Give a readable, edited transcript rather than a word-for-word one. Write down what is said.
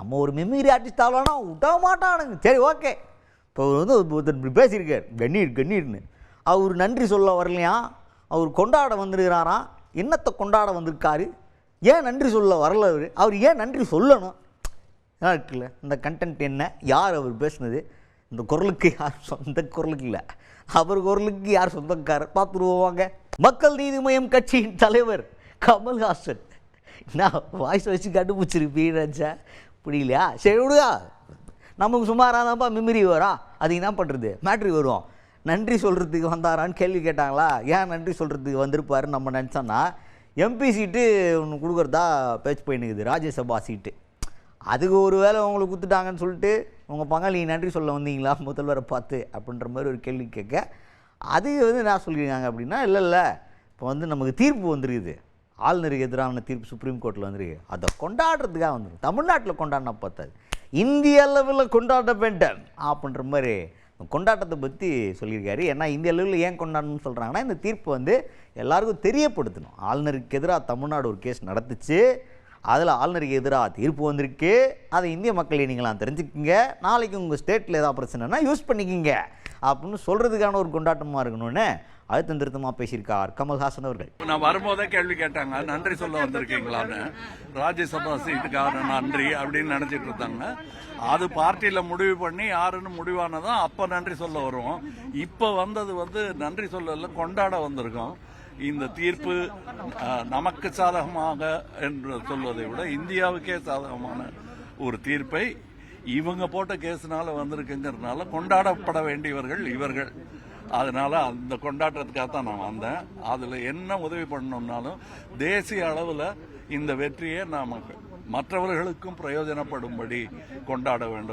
நம்ம ஒரு memory artist ஆகலாம்னா விட மாட்டானுங்க. சரி ஓகே, இப்போ ஒருத்தர் பேசியிருக்கார் கண்ணீர்னு. அவர் நன்றி சொல்ல வரலையா, அவர் கொண்டாட வந்துருக்கிறாராம். என்னத்தை கொண்டாட வந்திருக்காரு, ஏன் நன்றி சொல்ல வரல, அவர் ஏன் நன்றி சொல்லணும் இருக்குல்ல. இந்த கண்டென்ட் என்ன, யார் அவர் பேசுனது, இந்த குரலுக்கு யார் சொந்த குரலுக்கு இல்லை, அவர் குரலுக்கு யார் சொந்தக்காரர் பார்த்துருவாங்க. மக்கள் நீதி மய்யம் கட்சியின் தலைவர் கமல்ஹாசன். நான் வாய்ஸ் வச்சு கண்டுபிடிச்சிருப்பீங்கச்சா புரியலையா? சரி விடுதா, நமக்கு சுமாராக தான்ப்பா மெமரி வரும். அது என்ன பண்ணுறது, மேட்ரி வரும். நன்றி சொல்கிறதுக்கு வந்தாரான்னு கேள்வி கேட்டாங்களா, ஏன் நன்றி சொல்கிறதுக்கு வந்திருப்பாருன்னு நம்ம நினச்சோன்னா, எம்பி சீட்டு ஒன்று கொடுக்குறதா பேச்சு போயின்னுக்குது, ராஜ்யசபா சீட்டு. அதுக்கு ஒரு வேளை உங்களுக்கு கொடுத்துட்டாங்கன்னு சொல்லிட்டு உங்கள் பங்காளி நன்றி சொல்ல வந்தீங்களா முதல்வரை பார்த்து அப்படின்ற மாதிரி ஒரு கேள்வி கேட்க, அது என்ன சொல்லியிருக்காங்க அப்படின்னா, இல்லை இப்போ நமக்கு தீர்ப்பு வந்துருக்குது, ஆளுநருக்கு எதிரான தீர்ப்பு சுப்ரீம் கோர்ட்டில் வந்துருக்கு, அதை கொண்டாடுறதுக்காக வந்துடும். தமிழ்நாட்டில் கொண்டாடினா பார்த்தாது, இந்திய அளவில் கொண்டாட வேண்டும் அப்படின்ற மாதிரி கொண்டாட்டத்தை பற்றி சொல்லியிருக்காரு. ஏன்னா இந்திய அளவில் ஏன் கொண்டாடணும்னு சொல்கிறாங்கன்னா, இந்த தீர்ப்பு எல்லாருக்கும் தெரியப்படுத்தணும். ஆளுநருக்கு எதிராக தமிழ்நாடு ஒரு கேஸ் நடத்துச்சு, அதில் ஆளுநருக்கு எதிராக தீர்ப்பு வந்திருக்கு, அதை இந்திய மக்களை நீங்களாம் தெரிஞ்சுக்கிங்க, நாளைக்கு உங்கள் ஸ்டேட்டில் ஏதாவது பிரச்சனைனா யூஸ் பண்ணிக்கிங்க அப்படின்னு சொல்கிறதுக்கான ஒரு கொண்டாட்டமாக இருக்கணும்னு அழுத்தம் திருத்தமாக பேசியிருக்கார் கமல்ஹாசன் அவர்கள். நான் வரும்போதே கேள்வி கேட்டாங்க, நன்றி சொல்ல வந்திருக்கீங்களான்னு. ராஜ்யசபா சீட்டுக்காக நன்றி அப்படின்னு நினைச்சிட்டு இருந்தாங்க. அது பார்ட்டியில முடிவு பண்ணி யாருன்னு முடிவானதான் அப்ப நன்றி சொல்ல வருவோம். இப்ப வந்தது நன்றி சொல்லல, கொண்டாட வந்திருக்கோம். இந்த தீர்ப்பு நமக்கு சாதகமாக என்று சொல்வதை விட இந்தியாவுக்கே சாதகமான ஒரு தீர்ப்பை இவங்க போட்ட கேஸ்னால வந்திருக்குங்கிறதுனால கொண்டாடப்பட வேண்டியவர்கள் இவர்கள். அதனால அந்த கொண்டாட்டத்துக்காக தான் நான் வந்தேன். அதுல என்ன உதவி பண்ணணும்னாலும் தேசிய அளவில் இந்த வெற்றியை நாம மற்றவர்களுக்கும் பிரயோஜனப்படும்படி கொண்டாட வேண்டும்.